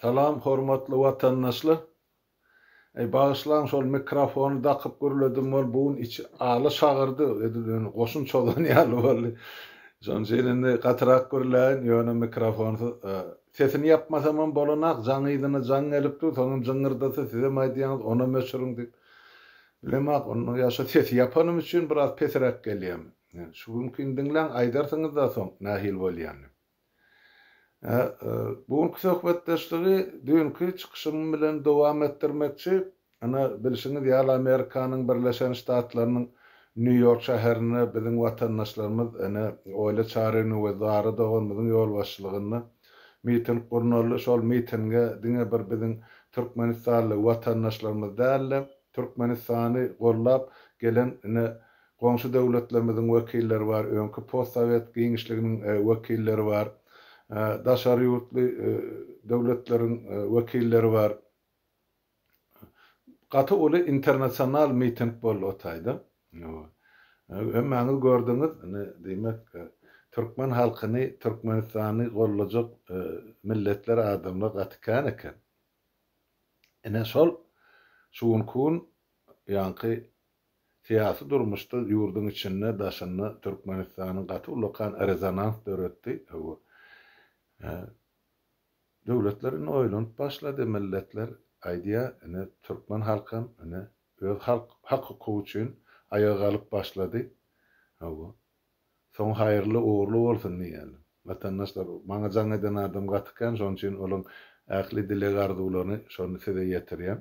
Salam hormatly watandaşlar. Bağışlaň şol mikrofonu dakyp gürledim bol bugun içi aly şagyrdy. Edilýän goşun çolan ýaly boldy. Şoň şeýlende gatrak gürlän ýöne mikrofonu sesini yapmasam bolanak jaňydyny jaň gelipdi. Soňy jyňyrdasa size maýdýaňyz ona meşhurun diýip. Bilemek onu ýaşa ses yapanym üçin biraz pesrek gelýär. Şu mümkin diňlen aýdarsyňyz da soň nahil bolýan. Bugünkü söhbetdeşligi dünkü çıkışym bilen dowam etdirmekçi. Ana bilişiňiz ýaly Amerikanyň Birleşen Ştatlarynyň New York şäherine biziň watandaşlarymyz ana oýla çarany we zary doganyň ýol başçylygyny miting gurnaly. Şol mitinge diňe bir biziň Türkmenistanly watandaşlarymyz dälle Türkmenistany gollap gelen goňşy döwletlerimiziň wekilleri bar, öňkü postsovet giňişliginiň wekilleri bar. Daşary ýurtly döwletleriň wekilleri bar. Gaty oly internasional miting boldy otaýda. Emmäňiz gördüňiz, diýmek Türkmen halkyny, Türkmenistany gollajak milletler adamlar gatykän eken. Şol şuňkun ýanky siyasi durmuşda ýurdun içinde daşyny Türkmenistanyň gaty ulakan rezonans döretdi. Döwletlerin oýlanyp başlady milletler aýdýa Türkmen halkyn öz hakyky üçin ayaga alyp başlady. Soň haýyrly uğurlu bolsun diýelim. Watandaşlar maňa jaň eden adam gatykän şoň üçin olaň ähli dile garduwlaryny şonu size ýetirýän.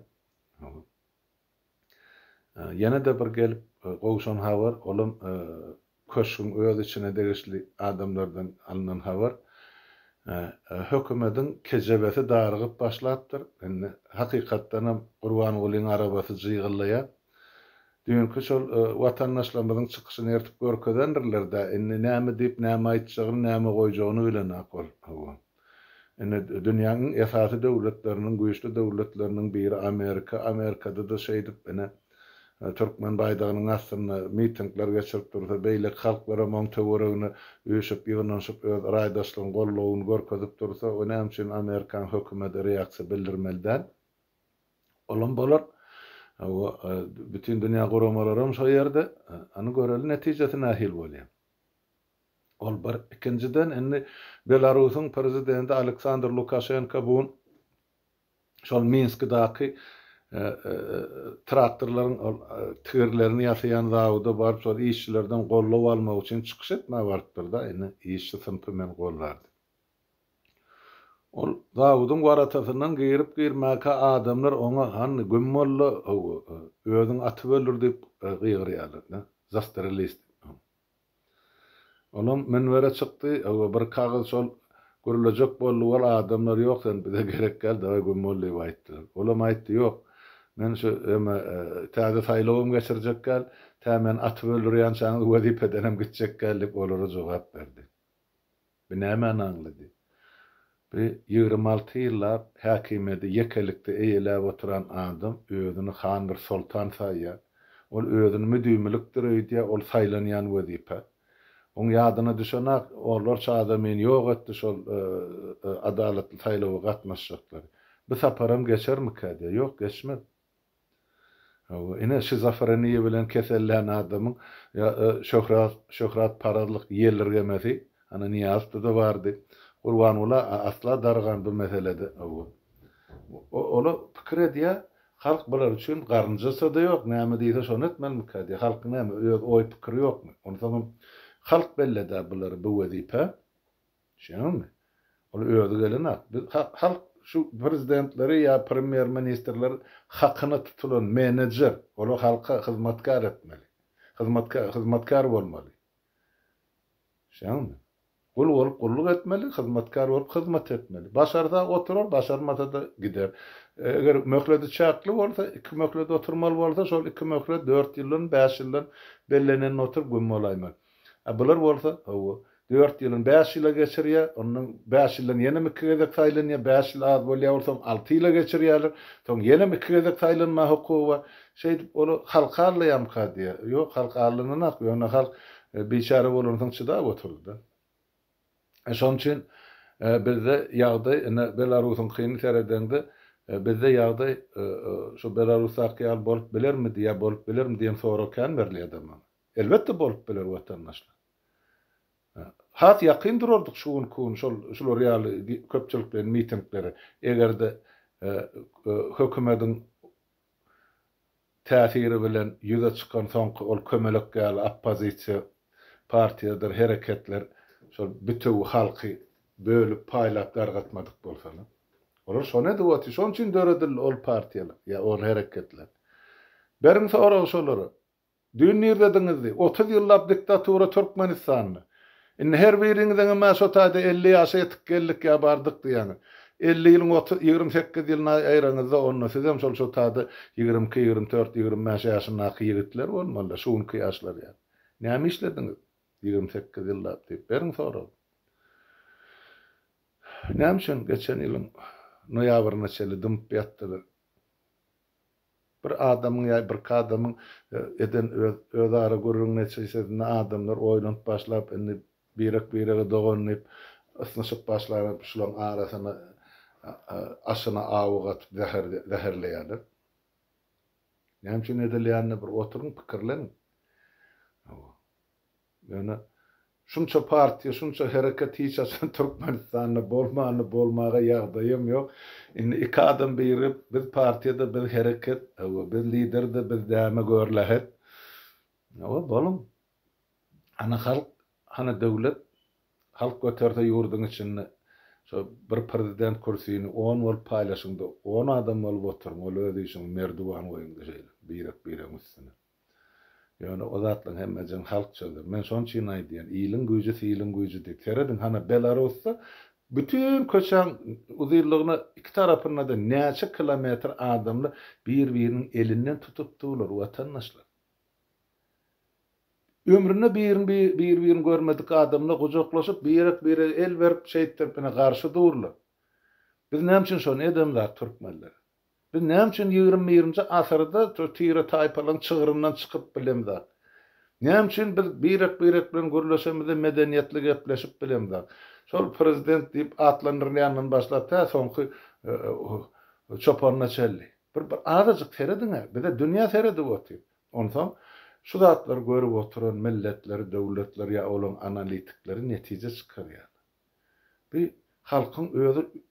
Ýene de bir gelip gowşan habar olam köşüň öz içine degişli adamlardan alynan habar. Hökümetiň kejebesi darygyp başlapdyr. Hakykatdan hem Gurban Gulyň arabasy jygylaýar. Dünkü şol watandaşlarymyzyň çykyşyny ertip görkedendirler-de, näme diýip, näme aýtjagyny, näme goýjagyny bilenak bol. Dünýäniň esasy döwletleriniň, güýçli döwletleriniň biri Amerika. Amerikada da şeýdip Türkmen baýdagynyň aslynda mitingler geçirip dursa, beýlek halklara maň töweregini üýşüp, ýygnanyşyp, öz raýdaşlygyny gollawyny görkezip dursa, o näme üçin Amerikan hökümeti reaksiýa bildirmelidir. Olam bolar. Bütün dünýä guramalary şo ýerde, any göreli netijesi nähil bolýar. Ol bir ikinciden Belarusyň prezidenti Aleksandr Lukashenko bugun şol Minskdaky traktorlaryň tigirlerini ýasaýan zawuda barıp şol işçilerden gollap almak üçin çykyş etmäge barıpdyr da, işçi sınıfy men gollardy. Ol zawudyň waratasyndan girip-girmäkä adamlar oňa gömmolly özüň atyp öldür diýip gygyrýarlar, zastrelist. Olam menwere çykdy, bir kagaz şol görülecek boldy, wol adamlar ýok, sen bize gerek gel, da gömmolly diýip aýtdylar. Olam aýtdy, ýok. Men şu täze saýlawym geçirjek gel, tämen atyp öldürýän şaňyz wezipeden hem gitjek gel diýip olara jogap berdi. Bu näme anlady? 26 ýyllar häkimeti ýekelikde eýelip oturan adam özüni han bir sultan saýýar. Ol özüni müdümlükdir öýdýär, ol saýlanýan wezipe. Oň ýadyna düşenek olar çağda men ýok etdi şol adaletli saýlawa gatnaşjaklar. Bu saparam geçermik diýär. Ýok, geçmez. Şizofreniýa bilen kesellän adamyň şöhrat paralyk ýerlergemesi ana niýazda da bardy. Gurban ola asla dargan bu meselede. Ola pikir edýär, halk bular üçin garynjasy da ýok, näme diýse şonu etmelmi diýär. Halk näme öz oý pikiri ýokmy? Onu soňam halk bellede bular bu wezipe. Şeňmi? Ol özü gelenak. Halk şu prezidentleri ya premier ministerler hakyny tutulan menejer, ola halka hyzmatkar etmeli. Hyzmatkar bolmaly. Şeňmi? Kul bolup kulluk etmeli, hyzmatkar bolup hyzmat etmeli. Başarda oturar, başarmasa da gider. Eger möhledi çakly bolsa, 2 möhledi oturmaly bolsa, şol 2 möhled 4 ýyldan, 5 ýyldan bellenen oturup gömmolaýman. Bular bolsa, 4 ýylyn 5 ýyla geçirýär, onuň 5 ýyldan ýene 2 gezek saýlanýar, 5 ýyl az bolýar bolsa 6 ýyla geçirýärler. Soň ýene 2 gezek saýlanma hukugy bar. Şeýdip olu halka alýam diýär. Ýok, halka alynanyk, ýöne halk biçare bolansyň çydap oturdy da. Şoň üçin bizde ýagdaý Belarusyň kyny seredende bizde ýagdaý şu Belarusy ýal bolup bilermi diýe bolup bilermi diýen sorakan berliýär. Elbetde bolup biler watandaşlar. Hat ýakyn durardyk şuň kun şol real köpçülik bilen mitingleri egerde hökümetiň täsiri bilen ýüze çykan soňky ol kömelek gal oppozisiýa partiýalar hereketler şol bütün halky bölüp paýlap gargatmadyk bolsalar. Olar şonu diýip şoň üçin döredil ol partiýalar ýa ol hereketler. Berim soragy şolary. Dün nerdediňizdi? 30 ýyllap diktatura Türkmenistanyny. Inne her biriňizden ma şotaýda 50 ýaşa ýetip geldik ýa bardyk diýen. 50 ýylyň 28 ýylyna aýraňyzda onu sizem şol şotaýda 22, 24, 25 ýaşyna ýigitler bolmaly. Şuňky ýaşlar ýa. Näme işlediňiz? 28 ýyllap diýip beriň soragy. Näme üçin geçen ýylyň noýabryna çeli dymp ýatdylar. Bir adamyň ýa bir kadamyň eden öz ara gurrun neçesinde adamlar oýlanyp başlap indi birek doganyp ısnyşyp başlaryp şularyň arasyna aşyna awgat zäherleýärler. Näme üçin edilýärine bir oturuň pikirleň. Ýöne şunça partiýa, şunça hereket hiç Türkmenistanyna bolmaga ýagdaýym ýok. Indi iki adam birip biz partiýada bir hereket, bir liderde bir däme görlähet. Bolum. Ana halk, ana döwlet halk götürse ýurduň içinde şo bir prezident kursyny 10 bolup paýlaşynda 10 adam bolup oturma, ol özi üçin merdiwan goýundy şeýle, birek üstüne. Ýöne o zatlaryň hemmejin halk çözer. Men şoň üçin aýdýan, ýylyň güýji, ýylyň güýji diýip. Seredin hana Belarusda bütün köçen uzunlygyna iki tarapynda da näçe kilometr adamlar bir-biriniň elinden tutup durlar watandaşlar. Ömründe bir-birini görmedik adamlar gojoklaşyp bire el berip şeýtlerine garşy durlar. Biz näme üçin şonu edemler türkmenler? Biz näme üçin 20-21-nji asyrda tire taýpalyň çygyryndan çykyp bilemdir? Näme üçin biz birek bilen gürleşemizde medeniýetli gepleşip bilemdir? Şol prezident diýip atlandyrýandan başlap ta soňky çopanyna çelli. Bir azajyk serediňe, bize dünýä seredi boldy. Ondan şu zatlar görüp oturan milletler, döwletler ýa olan analitikleri netije çykarýar. Bir halkyň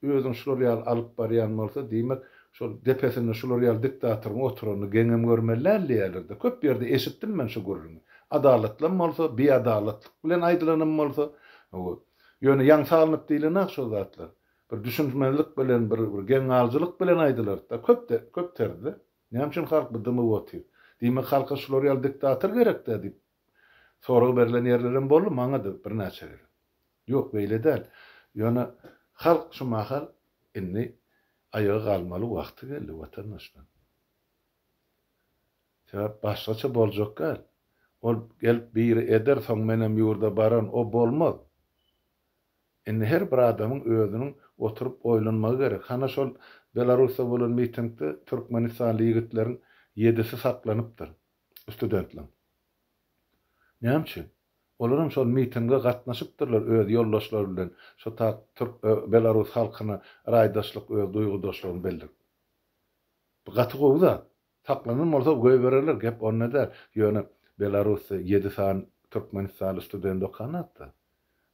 özüň şol ýaly alyp barýan bolsa, diýmek şol depesinde şol ýaly diktatorun oturany geňem görmeler diýerler. Köp ýerde eşitdim men şu gurruny. Adaletli bolsa, biadaletlik bilen aýdylanan bolsa, ýöne ýan salynyp diýilen şol zatlar. Bir düşünmelik bilen, bir geňalçylyk bilen aýdylar. Köp terdi. Näme üçin halk bu dymy botyp? Diýmek halka şol ýaly diktator gerekdi diýip. Soragy berilen ýerlerim boldy, maňa da bir näçe. Ýok, beýle däl. Ýöne halk şu mahal inni ayağa kalmalı vakti geldi vatandaşlar. Sebep başkaça boljak gal. Ol gelip biri eder soň menem ýurda baran o bolmaz. Indi her bir adamyň özüniň oturup oýlanmagy gerek. Hana şol Belarusda bolan mitingde Türkmenistan ýigitleriň 7-si saklanypdyr. Studentler. Näme üçin? Olaram şol mitingde gatnaşypdyrlar öz ýoldaşlary bilen. Şo Belarus halkyna raýdaşlyk öz duýgudaşlygyny bildirip. Bu gaty gowda saklanan bolsa goý bererler, gep onda ýöne Belarusda 7 san Türkmenistan student okanatda.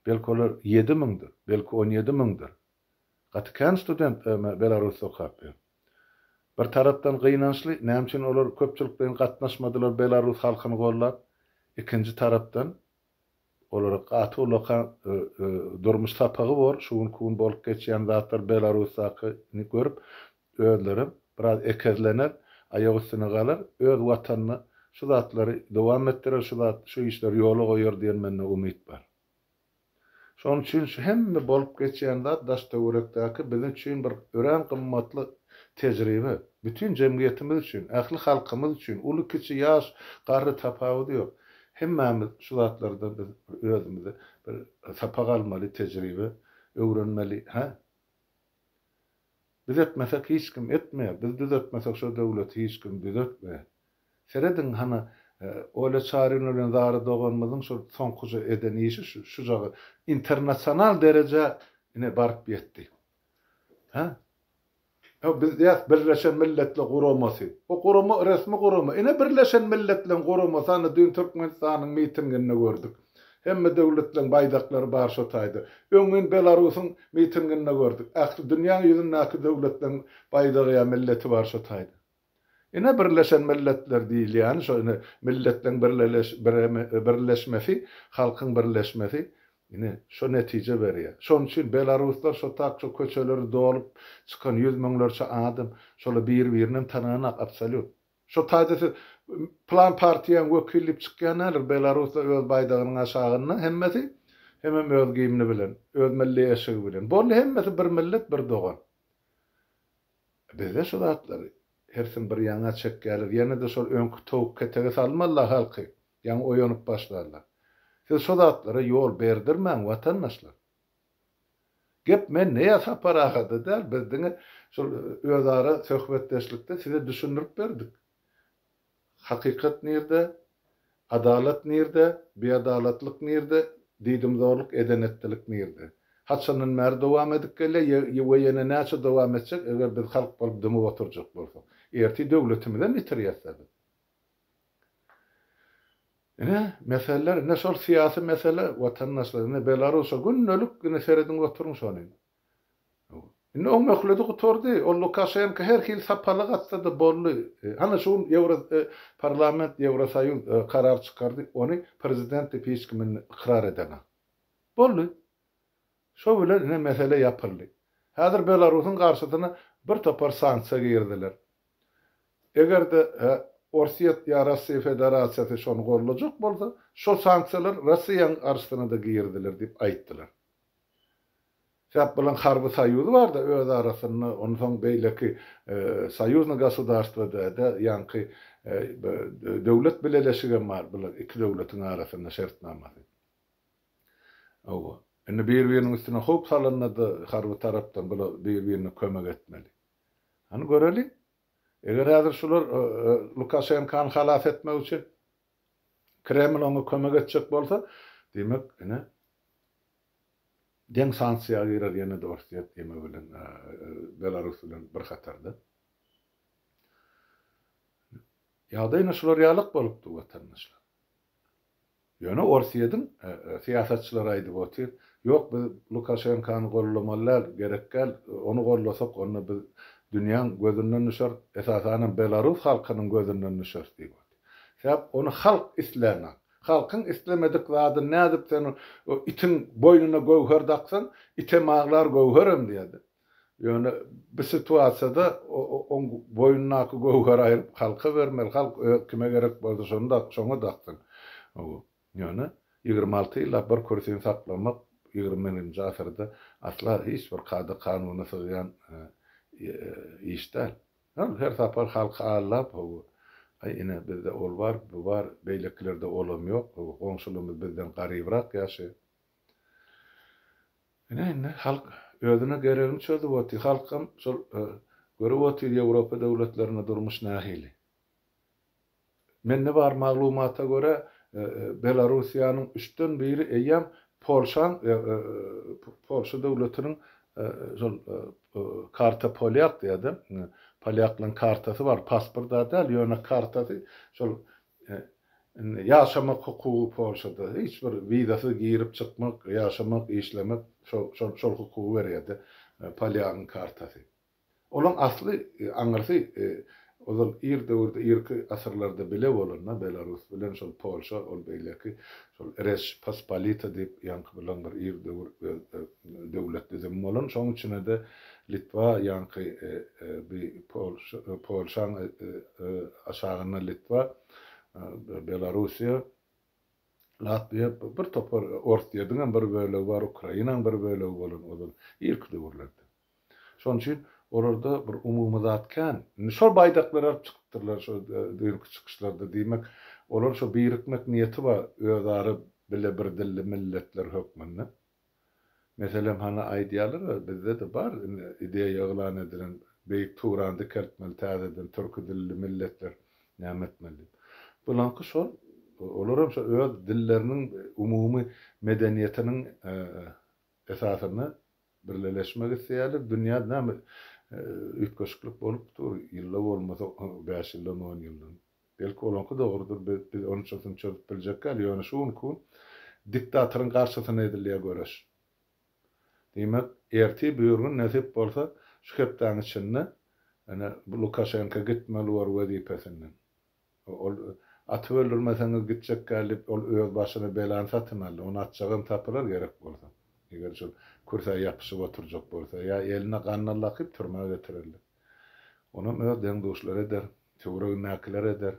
Belki olar 7.000'dir, belki 17.000'dir. Gaty kan student Belarusda okapdy. Bir tarapdan gynançly, näme üçin olar köpçülik bilen gatnaşmadylar Belarus halkyny gollap. Ikinji tarapdan olara gaty ulakan durmuş tapagy bar, şuň kun bolup geçýän zatlar Belarusdakyny görüp özleri biraz ekezlener, aýagy üstüne galar, öz watanyny şu zatlary dowam etdirer, şu işler ýola goýar diýen mende umyt bar. Şoň üçin şu hemme bolup geçýän zat daşdöwrekdäki bizim üçin bir ören gymmatly tejribe, bütün jemgyýetimiz üçin, ähli halkymyz üçin, uly kiçi ýaş, garry tapawudy ýok. Hemmemiz şu zatlarda biz özümizde bir sapak almaly tejribe, öwrenmeli, ha? Biz etmesek hiç kim etmeýär, biz düzeltmesek şu döwleti hiç kim düzeltmeýär. Seredin hana öyle çaryn bilen zary doganmyzyň şu soňky eden işi şu jagy internasional derece ine barıp yetti. Ha? Ya biz diyas Birleşen Milletler Guraması. O gurama resmi gurama. Ine Birleşen Milletler Guraması ana dün Türkmenistan'ın mitingini gördük. Hemme devletlerin baydakları bar şotaydı. Öňün Belarusyň mitingini gördük. Ähli dünýä ýüzündäki devletlerin baydagy ya milleti bar şotaydı. Ine Birleşen Milletler diýil ýani şo ine milletlerin birleşmesi, halkyň birleşmesi ine şo netije berýär. Şoň üçin Belaruslar şo tak şo köçeleri dolup çykan 100 miňlerçe adam şola bir-birini tananak absolut. Şo taýdasy plan partiýaň wekillip çykýanlar Belaruslar öz baydagynyň aşagyna hemmesi hemem öz giyimini bilen, öz milli ýaşagy bilen. Bol hemmesi bir millet, bir dogan. Bizde şo zatlary hersin bir ýana çekýärler. Ýene de şol öňkü towuk ketege salmalar halky. Ýani oýanyp başlarlar. Siz şo zatlara ýol berdirmäň watandaşlar. Gep men näme saparagada däl bizdiňe şol özara söhbetdeşlikde size düşündirip berdik. Hakikat nirde, adalet nirde, beadalatlyk nirde, diýdimzorluk edenetlik nirde. Haçanyň mer dowam edip gelle, ýene näçe dowam etsek, eger biz halk bolup dymy oturjak bolsak, erti döwletimizden ýitirýärler. Meseleler, ne şol siyasi mesele, vatandaşlar, Belarus'a günnölük güne seredin oturmuş onu. Ine o möhledi oturdu, o Lukashenko her hil sapalık atsa da bollu. Hani şu parlament, Eurosayun karar çıkardı, onu prezident peşkimin ikrar edene. Bollu. Şo bile ne mesele yapıldı. Hazır Belarus'un karşısına bir topar sanksiya girdiler. Eger de Orsiýa ýa Russiýa Federasiýasy şonu gorlajak bolsa, şo sanksiýalar Russiýanyň arşyna da girdiler diýip aýtdylar. Şäp bilen harby saýuzy bar da öz arasyny, onu soň beýleki saýuzny gasodarstwada da ýanky döwlet bileleşigen bar bular iki döwletiň arasynda şertnamasy. Owa. Indi bir-biriniň üstüne hop salynady harby tarapdan bular bir-birine kömek etmeli. Hani göreli? Eger häzir şular Lukashenko'ny halas etmek üçin Kreml onu kömek etjek bolsa, demek ine deň sanksiýa girer ýene de Orsiýa demek bilen Belarus bilen bir hatarda. Ýa-da ine şular ýalyk bolupdy watandaşlar. Ýöne Orsiýadyň siýasatçylary aýdyp otyr, ýok biz Lukashenko'ny gollamalar gerekkel, onu gollasak onu biz dünýäň gözünden düşer, esasanen Belarus halkynyň gözünden düşer diýip. Sebäp onu halk islämä. Halkyň islemedik zady nädip sen o itin boynuna gowher daksan, ite maglar gowherem diýdi. Ýöne bu situasiýada o boynunaky gowher aýryp halka bermeli, halk kime gerek bolsa şonu daksyn. Ýöne 26 ýyla bir kursyny saklamak 20-nji asyrda asla hiç bir kanuny sygýan işler. Her sapar halk ağırlap, ine bizde ol var, bu var, beyleklerde olum yok, komşuluğumuz bizden garibrak yaşı. Ine halk özüne gereğini çözdü vati, halkam görüp otyr Avrupa devletlerine durmuş nahili. Menne var maglumata göre Belarusyanyň 3'den biri eýem Polşa devletiniň karta polyak diýdi. Polyaklaryň kartasy bar, pasportda däl, ýöne kartasy şol ýaşamak hukugy Polşada. Hiç bir wizasy girip çykmak, ýaşamak, işlemek şol hukugy berýärdi. Polyakyň kartasy. Olaň asly aňyrsy ol irki asyrlarda bile bolanda Belarus bilen şol Polşa ol beýleki şol Reş Pospolita diýip ýanky bilen bir ir döwlet dizim bolan. Şoň üçin de Litwa ýanky bir Polşa aşagyna Litwa, Belarusiýa, Latviýa bir topar Orsiýadyň bir bölegi bar, Ukrainanyň bir bölegi bolan ol irki döwletler. Şoň üçin orada bir umumy zatkan, şol baydaklar alyp çykdylar şo dürkü çykyşlarda diýmek, olar şo birikmek niýeti bar özary bile bir dilli milletler hökmünde. Meselem hana aýdýarlar, bizde de bar ideýa ýaglan edilen beýik Turandy keltmeli täzeden türkü dilli milletler nämetmeli. Bulanky şol, olaram şo öz dilleriniň umumy medeniýetiniň esasyny birleşmek isleýärler. Dünýä näme üýtgeşiklik bolup dur. Ýylla bolmasa 5 ýyldan 10 ýyldan. Belki olanky dogrudur. Biz onu çözüp biljek gal. Ýöne şuňky diktatoryň garşysyna edilýär göreş. Demek erti buyurgun näsip bolsa şu hepden içinde ana bu Lukashenko gitmeli war wezipesinden. Ol aty öldürmeseňiz gitjek gelip ol öz başyna belan satmaly. Onu atjagym tapylar gerek bolsa. Eger şu kursa ýapyşyp oturjak bolsa ýa eline gannal lakyp türmäge getirirler. Onu öz deňdoşlary eder, töwregi näkiler eder.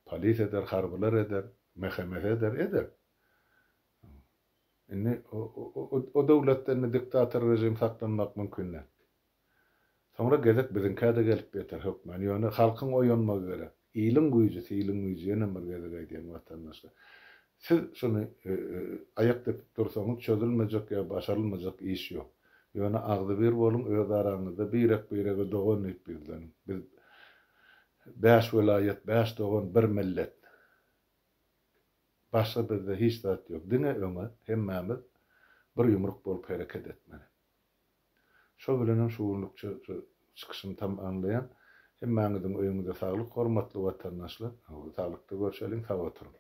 Polis eder, harbylar eder, mehkeme eder. Inni o dowlatda diktator rejim saklanmak mümkin näme? Sonra gezek biziň käde gelip beter hökmen. Ýöne halkyň oýanmagy gerek. Ýylyň güýji, ýylyň güýji ýene bir gezek aýdýan watandaşlar. Siz şunu ayakta dursaňyz çözülmejek ýa başarylmajak iş ýok. Ýöne agdy bir bolun öz araňyzda birek-birege dogan etdirdiler. Biz 5 vilayet, 5 dogan bir millet. Başga bizde hiç zat ýok. Diňe öňe hemmämiz bir ýumruk bolup hereket etmeli. Şo bilenem şuwlukça çykyşymy tam anlayan hemmäňiziň öýüňizde saglyk, hormatly watandaşlar. Saglyklykda görşeliň, sag oturun.